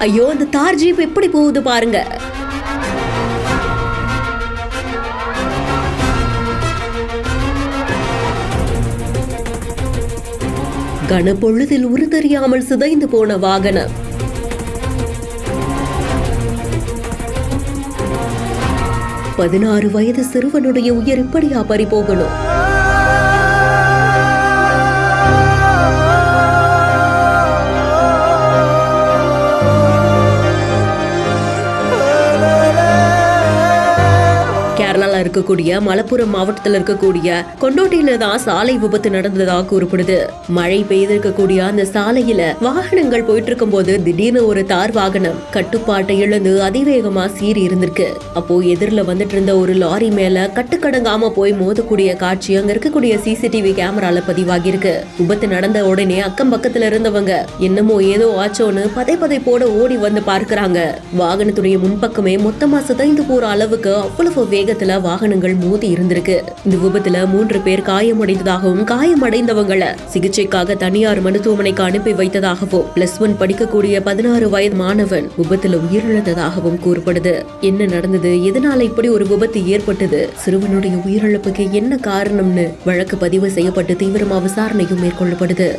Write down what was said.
ஐயோ, அந்த தார் ஜீப் எப்படி போகுது பாருங்க. கனப்பொழுதில் உருத்தெரியாமல் சிதைந்து போன வாகனம். பதினாறு வயது சிறுவனுடைய உயிர் இப்படியா பறிபோகணும்? கேரளால இருக்கக்கூடிய மலப்புரம் மாவட்டத்தில் இருக்கக்கூடிய கொண்டோட்டியில தான் சாலை விபத்து நடந்ததா கூறப்படுது. மழை பெய்திருக்கக்கூடிய அந்த சாலையில வாகனங்கள் போயிட்டு இருக்கும் போது திடீர்னு ஒரு தார் வாகனம் கட்டுப்பாட்டை இழந்து அதிவேகமா சீறி இருந்திருக்கு. அப்போ எதிரில வந்துட்டு இருந்த ஒரு லாரி மேல கட்டுக்கடங்காம போய் மோதக்கூடிய காட்சி அங்க இருக்கக்கூடிய சிசிடிவி கேமரால பதிவாகி இருக்கு. விபத்து நடந்த உடனே அக்கம் பக்கத்துல இருந்தவங்க என்னமோ ஏதோ ஆச்சோன்னு பதை போட ஓடி வந்து பார்க்கிறாங்க. வாகனத்துடைய முன்பக்கமே மொத்தமா சிதைந்து போற அளவுக்கு அவ்வளவு வேகத்துல வாகனங்கள் மோதி இருந்திருக்கு. இந்த விபத்துல 3 பேர் காயமடைந்ததாகவும் காயமடைந்தவங்களை சிகிச்சைக்காக தனியார் மருத்துவமனைக்கு அனுப்பி வைத்ததாகவும் +1 படிக்கக்கூடிய 16 வயது மாணவன் விபத்துல உயிரிழந்ததாகவும் கூறப்படுது. என்ன நடந்தது, எதனால இப்படி ஒரு விபத்து ஏற்பட்டது, சிறுவனுடைய உயிரிழப்புக்கு என்ன காரணம்னு வழக்கு பதிவு செய்யப்பட்டு தீவிரமா விசாரணையும் மேற்கொள்ளப்படுது.